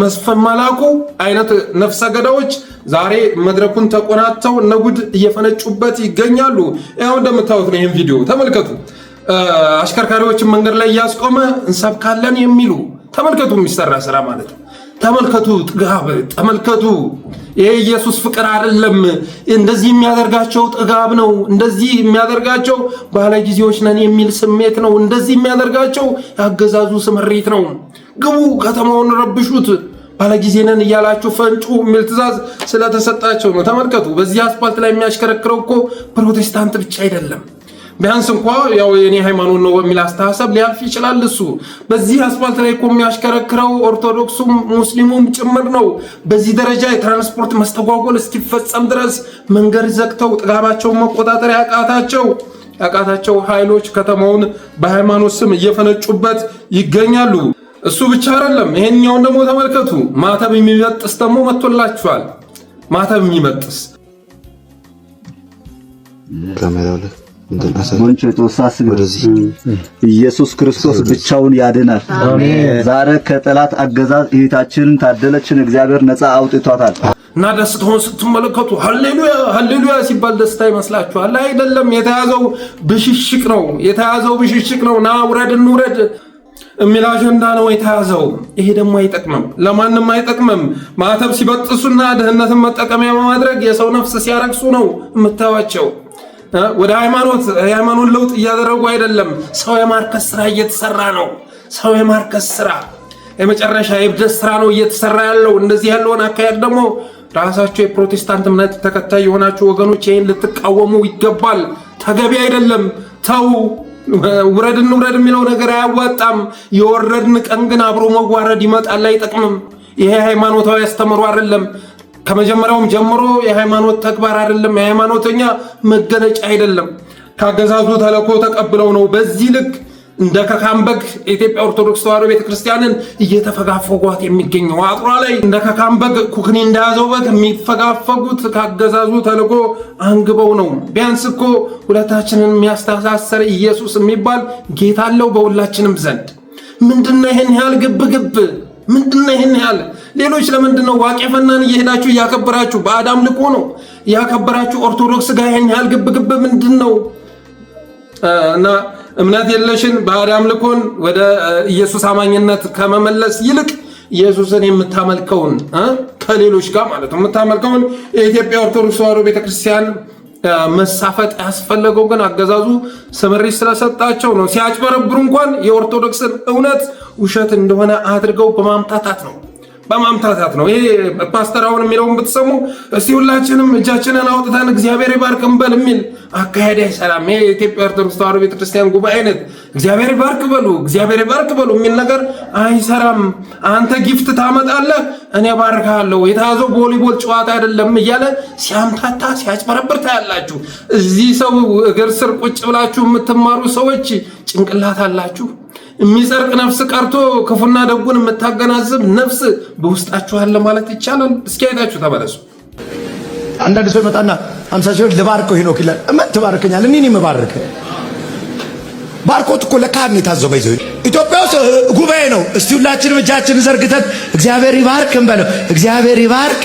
መስፍን መላኩ አይነት ነፍሰ ገዳዎች ዛሬ መድረኩን ተቆናተው እነ ጉድ እየፈነጩበት ይገኛሉ። ያው እንደምታዩት ነው። ይህን ቪዲዮ ተመልከቱ። አሽከርካሪዎችን መንገድ ላይ እያስቆመ እንሰብካለን የሚሉ ተመልከቱ። የሚሰራ ስራ ማለት ነው። ተመልከቱ። ጥጋብ ተመልከቱ። ይሄ ኢየሱስ ፍቅር አይደለም። እንደዚህ የሚያደርጋቸው ጥጋብ ነው። እንደዚህ የሚያደርጋቸው ባለጊዜዎች ነን የሚል ስሜት ነው። እንደዚህ የሚያደርጋቸው ያገዛዙ ስምሪት ነው። ግቡ፣ ከተማውን ረብሹት፣ ባለጊዜ ነን እያላችሁ ፈንጩ የሚል ትእዛዝ ስለተሰጣቸው ነው። ተመልከቱ። በዚህ አስፓልት ላይ የሚያሽከረክረው እኮ ፕሮቴስታንት ብቻ አይደለም። ቢያንስ እንኳ ያው የኔ ሃይማኖት ነው በሚል አስተሳሰብ ሊያልፍ ይችላል። እሱ በዚህ አስፓልት ላይ እኮ የሚያሽከረክረው ኦርቶዶክሱም ሙስሊሙም ጭምር ነው። በዚህ ደረጃ የትራንስፖርት መስተጓጎል እስኪፈጸም ድረስ መንገድ ዘግተው ጥጋባቸውን መቆጣጠር ያቃታቸው ኃይሎች ከተማውን በሃይማኖት ስም እየፈነጩበት ይገኛሉ። እሱ ብቻ አይደለም። ይሄኛውን ደግሞ ተመልከቱ። ማተብ የሚበጥስ ደግሞ መጥቶላችኋል። ማተብ የሚበጥስ ካሜራው ላይ ኢየሱስ ክርስቶስ ብቻውን ያድናል። ዛሬ ከጠላት አገዛዝ እህታችንን ታደለችን እግዚአብሔር ነፃ አውጥቷታል። እና ደስታውን ስትመለከቱ ሃሌሉያ ሃሌሉያ ሲባል ደስታ ይመስላችኋል? አይደለም። የተያዘው ብሽሽቅ ነው። የተያዘው ብሽሽቅ ነው። ና ውረድ እንውረድ የሚል አጀንዳ ነው የተያዘው። ይሄ ደግሞ አይጠቅምም፣ ለማንም አይጠቅምም። ማተብ ሲበጥሱና ድህነትን መጠቀሚያ በማድረግ የሰው ነፍስ ሲያረክሱ ነው የምታዩዋቸው። ወደ ሃይማኖት ለውጥ እያደረጉ አይደለም። ሰው የማርከስ ስራ እየተሰራ ነው። ሰው የማርከስ ስራ፣ የመጨረሻ የብደት ስራ ነው እየተሰራ ያለው። እንደዚህ ያለውን አካሄድ ደግሞ ራሳቸው የፕሮቴስታንት እምነት ተከታይ የሆናችሁ ወገኖች ይህን ልትቃወሙ ይገባል። ተገቢ አይደለም። ተው። ውረድ እንውረድ የሚለው ነገር አያዋጣም። የወረድን ቀን ግን አብሮ መዋረድ ይመጣል፣ አይጠቅምም። ይሄ ሃይማኖታዊ አስተምሮ አይደለም። ከመጀመሪያውም ጀምሮ የሃይማኖት ተግባር አይደለም። የሃይማኖተኛ መገለጫ አይደለም። ካገዛዙ ተልእኮ ተቀብለው ነው በዚህ ልክ እንደ ከካምበግ የኢትዮጵያ ኦርቶዶክስ ተዋሕዶ ቤተክርስቲያንን እየተፈጋፈጓት የሚገኘው። አጥሯ ላይ እንደ ከካምበግ ኩክኒ እንደያዘው በግ የሚፈጋፈጉት ካገዛዙ ተልእኮ አንግበው ነው። ቢያንስ እኮ ሁለታችንን የሚያስተሳሰር ኢየሱስ የሚባል ጌታ አለው በሁላችንም ዘንድ። ምንድነው ይሄን ያህል ግብግብ? ምንድነው ይሄን ያህል? ሌሎች ለምንድነው ዋቄፈናን እየሄዳችሁ እያከበራችሁ በአዳም ልኮ ነው እያከበራችሁ ኦርቶዶክስ ጋር ይሄን ያህል ግብግብ ምንድነው? እና እምነት የለሽን በአዳም ልኮን ወደ ኢየሱስ አማኝነት ከመመለስ ይልቅ ኢየሱስን የምታመልከውን ከሌሎች ጋር ማለት ነው የምታመልከውን የኢትዮጵያ ኦርቶዶክስ ተዋሕዶ ቤተክርስቲያን መሳፈጥ ያስፈለገው ግን አገዛዙ ስምሪት ስለሰጣቸው ነው። ሲያጭበረብሩ እንኳን የኦርቶዶክስን እውነት ውሸት እንደሆነ አድርገው በማምታታት ነው። ይሄ ፓስተር አሁን የሚለውን ብትሰሙ እስቲ ሁላችንም እጃችንን አውጥተን እግዚአብሔር ይባርክ እንበል የሚል አካሄድ አይሰራም። ይሄ የኢትዮጵያ ኦርቶዶክስ ተዋሕዶ ቤተክርስቲያን ጉባኤ አይነት እግዚአብሔር ይባርክ በሉ የሚል ነገር አይሰራም። አንተ ጊፍት ታመጣለህ፣ እኔ ባርካለሁ፣ የተያዘው ቮሊቦል ጨዋታ አይደለም እያለ ሲያምታታ ሲያጭበረብር ታያላችሁ። እዚህ ሰው እግር ስር ቁጭ ብላችሁ የምትማሩ ሰዎች ጭንቅላት አላችሁ? የሚጸርቅ ነፍስ ቀርቶ ክፉና ደጉን የምታገናዝብ ነፍስ በውስጣችሁ አለ ማለት ይቻላል? እስኪ አይታችሁ ተመለሱ። አንዳንድ ሰው ይመጣና 50 ሺህ ልባርከው ሄኖክ ይላል። እመት ትባርከኛል? እኔ የምባርክ ባርኮት እኮ ለካህን የታዘበ ይዘው ኢትዮጵያ ውስጥ ጉባኤ ነው። እስቲ ሁላችንም እጃችንን ዘርግተን እግዚአብሔር ይባርክ እንበለው። እግዚአብሔር ይባርክ።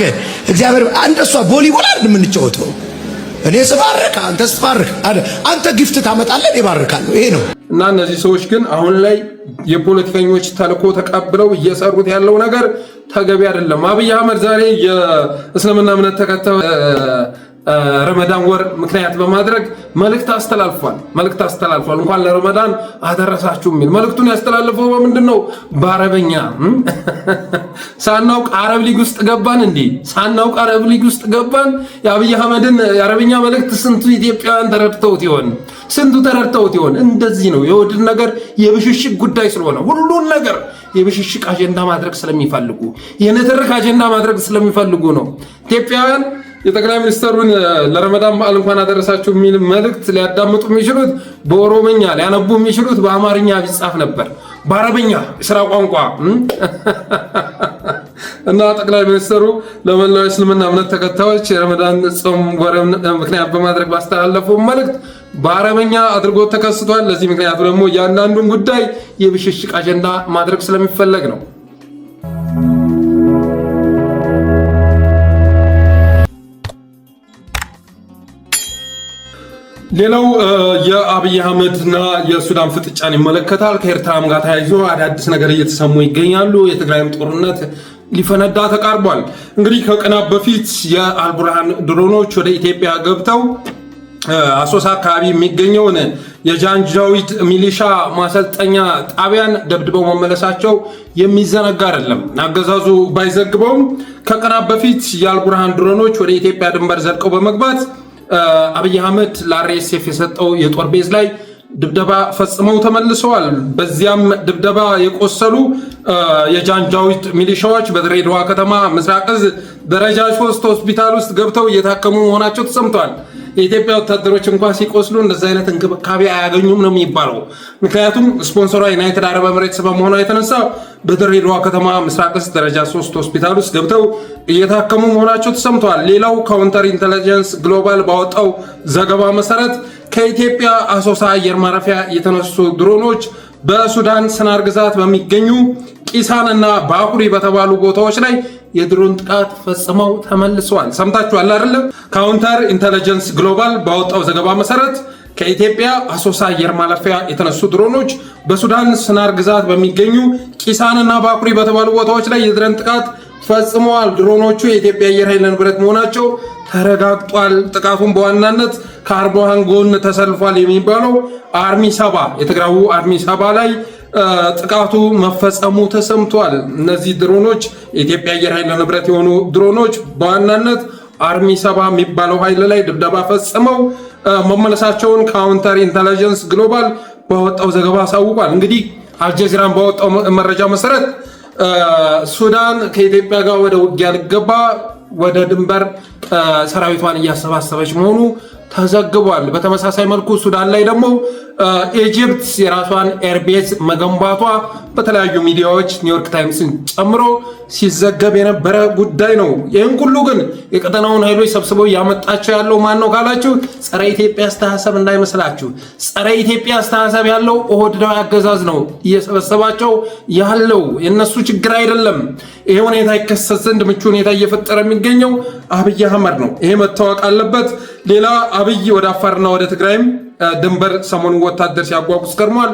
እግዚአብሔር አንደሷ ቮሊቦል አይደል የምንጫወተው? እኔ ስባርክ አንተ ስባርክ አንተ ጊፍት ታመጣለህ፣ ይባርካለሁ። ይሄ ነው። እና እነዚህ ሰዎች ግን አሁን ላይ የፖለቲከኞች ተልእኮ ተቀብለው እየሰሩት ያለው ነገር ተገቢ አይደለም። አብይ አህመድ ዛሬ የእስልምና እምነት ተከታዩ ረመዳን ወር ምክንያት በማድረግ መልእክት አስተላልፏል። እንኳን ለረመዳን አደረሳችሁ የሚል መልእክቱን ያስተላልፈው በምንድን ነው? በአረበኛ። ሳናውቅ አረብ ሊግ ውስጥ ገባን። ሳናውቅ አረብ ሊግ ውስጥ ገባን። የአብይ አህመድን የአረበኛ መልእክት ስንቱ ኢትዮጵያውያን ተረድተውት ይሆን? እንደዚህ ነው የወድን ነገር የብሽሽቅ ጉዳይ ስለሆነ ሁሉን ነገር የብሽሽቅ አጀንዳ ማድረግ ስለሚፈልጉ የንትርክ አጀንዳ ማድረግ ስለሚፈልጉ ነው። ኢትዮጵያውያን የጠቅላይ ሚኒስትሩን ለረመዳን በዓል እንኳን አደረሳችሁ የሚል መልእክት ሊያዳምጡ የሚችሉት በኦሮምኛ፣ ሊያነቡ የሚችሉት በአማርኛ ቢጻፍ ነበር፣ በአረበኛ የሥራ ቋንቋ እና ጠቅላይ ሚኒስትሩ ለመላው እስልምና እምነት ተከታዮች የረመዳን ጾም ወርን ምክንያት በማድረግ ባስተላለፈው መልእክት በአረበኛ አድርጎ ተከስቷል። ለዚህ ምክንያቱ ደግሞ እያንዳንዱን ጉዳይ የብሽሽቅ አጀንዳ ማድረግ ስለሚፈለግ ነው። ሌላው የአብይ አህመድና የሱዳን ፍጥጫን ይመለከታል። ከኤርትራም ጋር ተያይዞ አዳዲስ ነገር እየተሰሙ ይገኛሉ። የትግራይም ጦርነት ሊፈነዳ ተቃርቧል። እንግዲህ ከቀናት በፊት የአልቡርሃን ድሮኖች ወደ ኢትዮጵያ ገብተው አሶሳ አካባቢ የሚገኘውን የጃንጃዊድ ሚሊሻ ማሰልጠኛ ጣቢያን ደብድበው መመለሳቸው የሚዘነጋ አይደለም። አገዛዙ ባይዘግበውም ከቀናት በፊት የአልቡርሃን ድሮኖች ወደ ኢትዮጵያ ድንበር ዘልቀው በመግባት አብይ አህመድ ለአርኤስኤፍ የሰጠው የጦር ቤዝ ላይ ድብደባ ፈጽመው ተመልሰዋል። በዚያም ድብደባ የቆሰሉ የጃንጃዊድ ሚሊሻዎች በድሬዳዋ ከተማ ምስራቅ ዕዝ ደረጃ 3 ሆስፒታል ውስጥ ገብተው እየታከሙ መሆናቸው ተሰምተዋል። የኢትዮጵያ ወታደሮች እንኳን ሲቆስሉ እንደዚህ አይነት እንክብካቤ አያገኙም ነው የሚባለው። ምክንያቱም ስፖንሰሯ ዩናይትድ አረብ ኤምሬትስ በመሆኗ የተነሳ በድሬዳዋ ከተማ ምስራቅ እዝ ደረጃ 3 ሆስፒታል ውስጥ ገብተው እየታከሙ መሆናቸው ተሰምተዋል። ሌላው ካውንተር ኢንተለጀንስ ግሎባል ባወጣው ዘገባ መሰረት ከኢትዮጵያ አሶሳ አየር ማረፊያ የተነሱ ድሮኖች በሱዳን ስናር ግዛት በሚገኙ ቂሳን እና ባኩሪ በተባሉ ቦታዎች ላይ የድሮን ጥቃት ፈጽመው ተመልሰዋል። ሰምታችኋል አይደል? ካውንተር ኢንተለጀንስ ግሎባል ባወጣው ዘገባ መሰረት ከኢትዮጵያ አሶሳ አየር ማረፊያ የተነሱ ድሮኖች በሱዳን ስናር ግዛት በሚገኙ ቂሳን እና ባኩሪ በተባሉ ቦታዎች ላይ የድሮን ጥቃት ፈጽመዋል። ድሮኖቹ የኢትዮጵያ አየር ኃይል ንብረት መሆናቸው ተረጋግጧል። ጥቃቱን በዋናነት ከአርቦሃን ጎን ተሰልፏል የሚባለው አርሚ 7 የትግራዩ አርሚ 7 ላይ ጥቃቱ መፈጸሙ ተሰምቷል። እነዚህ ድሮኖች የኢትዮጵያ አየር ኃይል ንብረት የሆኑ ድሮኖች በዋናነት አርሚ 7 የሚባለው ኃይል ላይ ድብደባ ፈጽመው መመለሳቸውን ካውንተር ኢንተለጀንስ ግሎባል ባወጣው ዘገባ አሳውቋል። እንግዲህ አልጀዚራን ባወጣው መረጃ መሰረት ሱዳን ከኢትዮጵያ ጋር ወደ ውጊያ ልገባ ወደ ድንበር ሰራዊቷን እያሰባሰበች መሆኑ ተዘግቧል። በተመሳሳይ መልኩ ሱዳን ላይ ደግሞ ኢጂፕት የራሷን ኤርቤዝ መገንባቷ በተለያዩ ሚዲያዎች ኒውዮርክ ታይምስን ጨምሮ ሲዘገብ የነበረ ጉዳይ ነው። ይህን ሁሉ ግን የቀጠናውን ኃይሎች ሰብስበው እያመጣቸው ያለው ማን ነው ካላችሁ ጸረ ኢትዮጵያ አስተሳሰብ እንዳይመስላችሁ። ጸረ ኢትዮጵያ አስተሳሰብ ያለው ኦህዴዳዊ አገዛዝ ነው እየሰበሰባቸው ያለው። የነሱ ችግር አይደለም። ይሄ ሁኔታ ይከሰት ዘንድ ምቹ ሁኔታ እየፈጠረ የሚገኘው አብይ አህመድ ነው። ይሄ መታወቅ አለበት። ሌላ አብይ ወደ አፋርና ወደ ትግራይም ድንበር ሰሞኑን ወታደር ሲያጓጉዝ ከርሟል።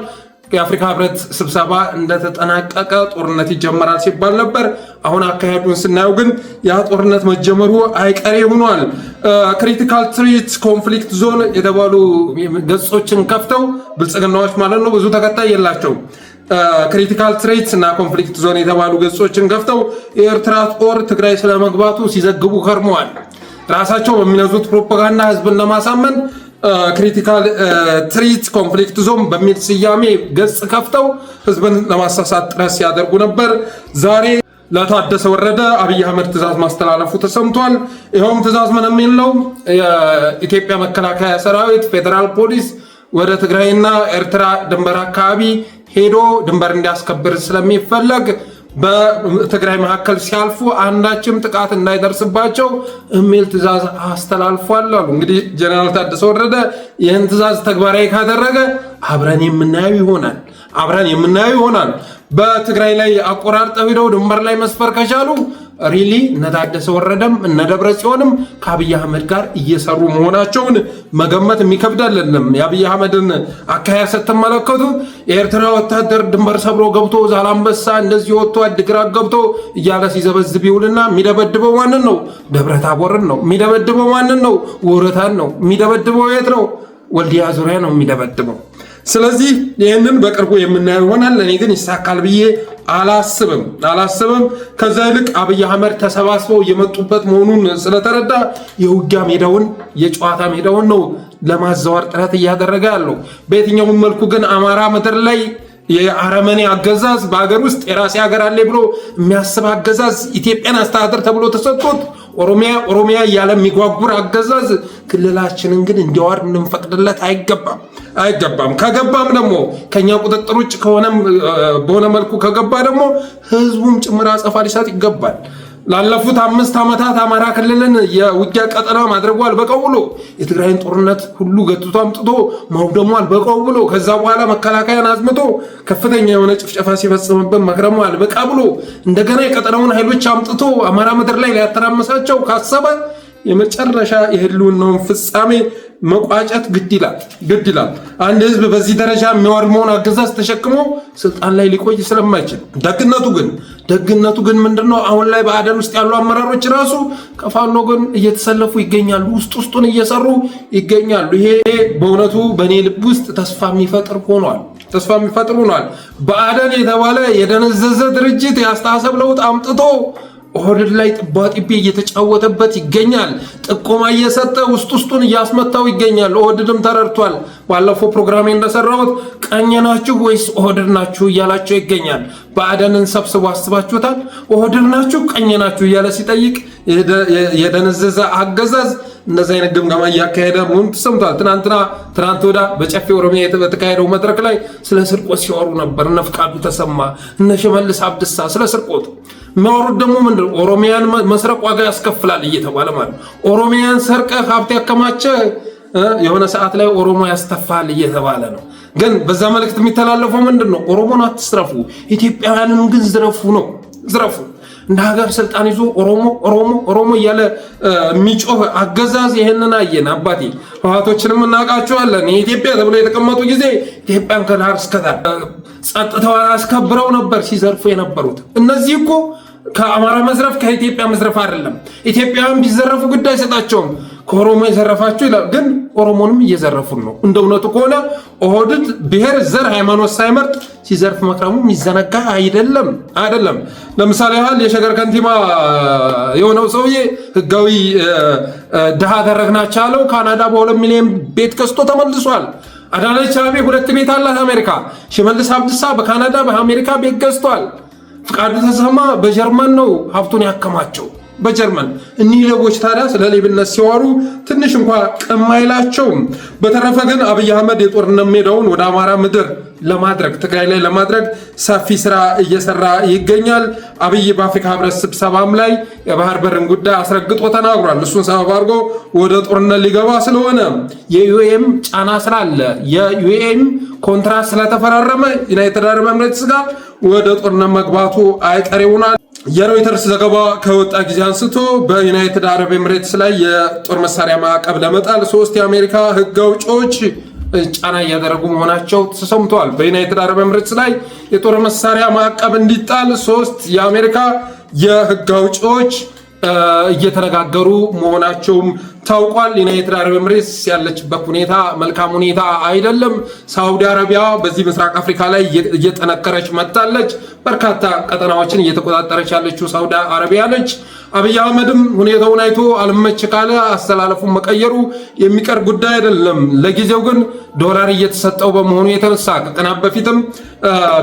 የአፍሪካ ህብረት ስብሰባ እንደተጠናቀቀ ጦርነት ይጀመራል ሲባል ነበር። አሁን አካሄዱን ስናየው ግን ያ ጦርነት መጀመሩ አይቀሬ ሆኗል። ክሪቲካል ትሪት ኮንፍሊክት ዞን የተባሉ ገጾችን ከፍተው ብልጽግናዎች ማለት ነው፣ ብዙ ተከታይ የላቸው ክሪቲካል ትሬትስ እና ኮንፍሊክት ዞን የተባሉ ገጾችን ከፍተው የኤርትራ ጦር ትግራይ ስለመግባቱ ሲዘግቡ ከርመዋል። ራሳቸው በሚነዙት ፕሮፓጋንዳ ህዝብን ለማሳመን ክሪቲካል ትሪት ኮንፍሊክት ዞን በሚል ስያሜ ገጽ ከፍተው ህዝብን ለማሳሳት ጥረት ሲያደርጉ ነበር። ዛሬ ለታደሰ ወረደ አብይ አህመድ ትእዛዝ ማስተላለፉ ተሰምቷል። ይኸውም ትእዛዝ ምን የሚለው የኢትዮጵያ መከላከያ ሰራዊት ፌዴራል ፖሊስ ወደ ትግራይና ኤርትራ ድንበር አካባቢ ሄዶ ድንበር እንዲያስከብር ስለሚፈለግ በትግራይ መካከል ሲያልፉ አንዳችም ጥቃት እንዳይደርስባቸው የሚል ትእዛዝ አስተላልፏል አሉ። እንግዲህ ጀነራል ታደሰ ወረደ ይህን ትእዛዝ ተግባራዊ ካደረገ አብረን የምናየው ይሆናል። በትግራይ ላይ አቆራርጠው ሄደው ድንበር ላይ መስፈር ከቻሉ ሪሊ እነ ታደሰ ወረደም እነ ደብረ ጽዮንም ከአብይ አህመድ ጋር እየሰሩ መሆናቸውን መገመት የሚከብድ አይደለም። የአብይ አህመድን አካሄድ ስትመለከቱ የኤርትራ ወታደር ድንበር ሰብሮ ገብቶ ዛላምበሳ እንደዚህ ወጥቶ አድግራት ገብቶ እያለ ሲዘበዝብ ይውልና የሚደበድበው ማንን ነው? ደብረ ታቦርን ነው። የሚደበድበው ማንን ነው? ወረታን ነው። የሚደበድበው የት ነው? ወልዲያ ዙሪያ ነው የሚደበድበው። ስለዚህ ይህንን በቅርቡ የምናየው ይሆናል። እኔ ግን ይሳካል ብዬ አላስብም። ከዛ ይልቅ አብይ አህመድ ተሰባስበው የመጡበት መሆኑን ስለተረዳ የውጊያ ሜዳውን የጨዋታ ሜዳውን ነው ለማዛወር ጥረት እያደረገ ያለው። በየትኛውም መልኩ ግን አማራ ምድር ላይ የአረመኔ አገዛዝ በሀገር ውስጥ የራሴ ሀገር አለ ብሎ የሚያስብ አገዛዝ ኢትዮጵያን አስተዳደር ተብሎ ተሰጥቶት ኦሮሚያ እያለ የሚጓጉር አገዛዝ ክልላችንን ግን እንዲዋር እንፈቅድለት አይገባም። ከገባም ደግሞ ከኛ ቁጥጥር ውጭ በሆነ መልኩ ከገባ ደግሞ ህዝቡም ጭምር አጸፋ ሊሰጥ ይገባል። ላለፉት 5 ዓመታት አማራ ክልልን የውጊያ ቀጠና ማድረጉ አልበቃው ብሎ የትግራይን ጦርነት ሁሉ ገጥቶ አምጥቶ ማውደሙ አልበቃው ብሎ ከዛ በኋላ መከላከያን አዝምቶ ከፍተኛ የሆነ ጭፍጨፋ ሲፈጽምበት መክረሙ አልበቃ ብሎ እንደገና የቀጠናውን ኃይሎች አምጥቶ አማራ ምድር ላይ ሊያተራመሳቸው ካሰበ የመጨረሻ የህልውናውን ፍጻሜ መቋጨት ግድ ይላል። አንድ ህዝብ በዚህ ደረጃ የሚያወድመውን አገዛዝ ተሸክሞ ስልጣን ላይ ሊቆይ ስለማይችል ደግነቱ ግን ምንድነው? አሁን ላይ በአደን ውስጥ ያሉ አመራሮች ራሱ ከፋኖ ግን እየተሰለፉ ይገኛሉ። ውስጡን እየሰሩ ይገኛሉ። ይሄ በእውነቱ በእኔ ልብ ውስጥ ተስፋ የሚፈጥር ሆኗል። በአደን የተባለ የደነዘዘ ድርጅት የአስተሳሰብ ለውጥ አምጥቶ ኦህዴድ ላይ ጥባጢቤ እየተጫወተበት ይገኛል። ጥቆማ እየሰጠ ውስጡን እያስመታው ይገኛል። ኦህዴድም ተረድቷል። ባለፈው ፕሮግራሜ እንደሰራሁት ቀኝ ናችሁ ወይስ ኦህዴድ ናችሁ እያላቸው ይገኛል። ብአዴንን ሰብስቦ አስባችሁታል? ኦህዴድ ናችሁ ቀኝ ናችሁ እያለ ሲጠይቅ የደነዘዘ አገዛዝ እንደዚህ አይነት ግምገማ እያካሄደ መሆኑ ተሰምቷል። ትናንት ወዳ በጨፌ ኦሮሚያ በተካሄደው መድረክ ላይ ስለ ስርቆት ሲወሩ ነበር። እነ ፍቃዱ ተሰማ፣ እነ ሽመልስ አብዲሳ ስለ ስርቆት የሚያወሩት ደግሞ ምንድን ኦሮሚያን መስረቅ ዋጋ ያስከፍላል እየተባለ ማለት ኦሮሚያን ሰርቀ ሀብት ያከማቸ የሆነ ሰዓት ላይ ኦሮሞ ያስተፋል እየተባለ ነው። ግን በዛ መልእክት የሚተላለፈው ምንድን ነው? ኦሮሞን አትስረፉ፣ ኢትዮጵያውያንን ግን ዝረፉ ነው። ዝረፉ እንደ ሀገር ስልጣን ይዞ ኦሮሞ እያለ የሚጮህ አገዛዝ ይሄንን አየን። አባቴ ህወሓቶችንም እናውቃቸዋለን። የኢትዮጵያ ተብሎ የተቀመጡ ጊዜ ኢትዮጵያን ከዳር እስከ ዳር ጸጥታዋን አስከብረው ነበር ሲዘርፉ የነበሩት። እነዚህ እኮ ከአማራ መዝረፍ ከኢትዮጵያ መዝረፍ አይደለም። ኢትዮጵያውያን ቢዘረፉ ጉዳይ አይሰጣቸውም። ከኦሮሞ የዘረፋቸው ይላል። ግን ኦሮሞንም እየዘረፉን ነው። እንደ እውነቱ ከሆነ ኦህዴድ ብሔር፣ ዘር፣ ሃይማኖት ሳይመርጥ ሲዘርፍ መክረሙ የሚዘነጋ አይደለም። ለምሳሌ ያህል የሸገር ከንቲባ የሆነው ሰውዬ ህጋዊ ድሃ አደረግናቸው ያለው ካናዳ በ2 ሚሊዮን ቤት ገዝቶ ተመልሷል። አዳነች አቤቤ 2 ቤት አላት አሜሪካ። ሽመልስ አብዲሳ በካናዳ በአሜሪካ ቤት ገዝቷል። ፍቃዱ ተሰማ በጀርመን ነው ሀብቱን ያከማቸው፣ በጀርመን። እኒህ ሌቦች ታዲያ ስለ ሌብነት ሲዋሩ ትንሽ እንኳ ቀማይላቸውም። በተረፈ ግን አብይ አህመድ የጦርነት ሜዳውን ወደ አማራ ምድር ለማድረግ ትግራይ ላይ ለማድረግ ሰፊ ስራ እየሰራ ይገኛል። አብይ በአፍሪካ ህብረት ስብሰባም ላይ የባህር በርን ጉዳይ አስረግጦ ተናግሯል። እሱን ሰበብ አድርጎ ወደ ጦርነት ሊገባ ስለሆነ የዩኤም ጫና ስላለ የዩኤም ኮንትራት ስለተፈራረመ ዩናይትድ አረብ ኤምሬትስ ጋር ወደ ጦርነት መግባቱ አይቀሬ ሆኗል። የሮይተርስ ዘገባ ከወጣ ጊዜ አንስቶ በዩናይትድ አረብ ኤምሬትስ ላይ የጦር መሳሪያ ማዕቀብ ለመጣል 3 የአሜሪካ ህግ አውጪዎች ጫና እያደረጉ መሆናቸው ተሰምተዋል። በዩናይትድ አረብ ኤምሬትስ ላይ የጦር መሳሪያ ማዕቀብ እንዲጣል 3 የአሜሪካ የህግ አውጪዎች እየተነጋገሩ መሆናቸውም ታውቋል። ዩናይትድ አረብ ኤምሬትስ ያለችበት ሁኔታ መልካም ሁኔታ አይደለም። ሳውዲ አረቢያ በዚህ ምስራቅ አፍሪካ ላይ እየጠነከረች መጣለች። በርካታ ቀጠናዎችን እየተቆጣጠረች ያለችው ሳውዲ አረቢያ ነች። አብይ አህመድም ሁኔታውን አይቶ አልመች ካለ አስተላለፉን መቀየሩ የሚቀር ጉዳይ አይደለም። ለጊዜው ግን ዶላር እየተሰጠው በመሆኑ የተነሳ ከቀናት በፊትም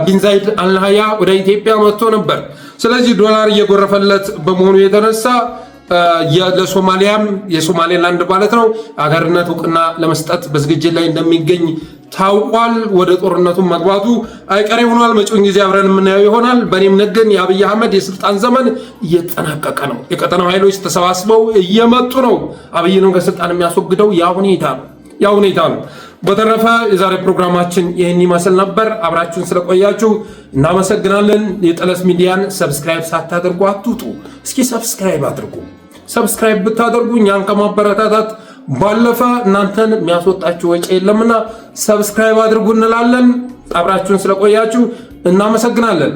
ቢን ዛይድ አልናህያ ወደ ኢትዮጵያ መጥቶ ነበር። ስለዚህ ዶላር እየጎረፈለት በመሆኑ የተነሳ ለሶማሊያም የሶማሌላንድ ማለት ነው አገርነት እውቅና ለመስጠት በዝግጅት ላይ እንደሚገኝ ታውቋል። ወደ ጦርነቱ መግባቱ አይቀሬ ሆኗል። መጪውን ጊዜ አብረን የምናየው ይሆናል። በእኔም ግን የአብይ አህመድ የስልጣን ዘመን እየተጠናቀቀ ነው። የቀጠናው ኃይሎች ተሰባስበው እየመጡ ነው። አብይንም ከስልጣን የሚያስወግደው ያ ሁኔታ ነው። በተረፈ የዛሬ ፕሮግራማችን ይህን ይመስል ነበር። አብራችሁን ስለቆያችሁ እናመሰግናለን። የጠለስ ሚዲያን ሰብስክራይብ ሳታደርጉ አትውጡ። እስኪ ሰብስክራይብ አድርጉ። ሰብስክራይብ ብታደርጉ እኛን ከማበረታታት ባለፈ እናንተን የሚያስወጣችሁ ወጪ የለምና ሰብስክራይብ አድርጉ እንላለን። አብራችሁን ስለቆያችሁ እናመሰግናለን።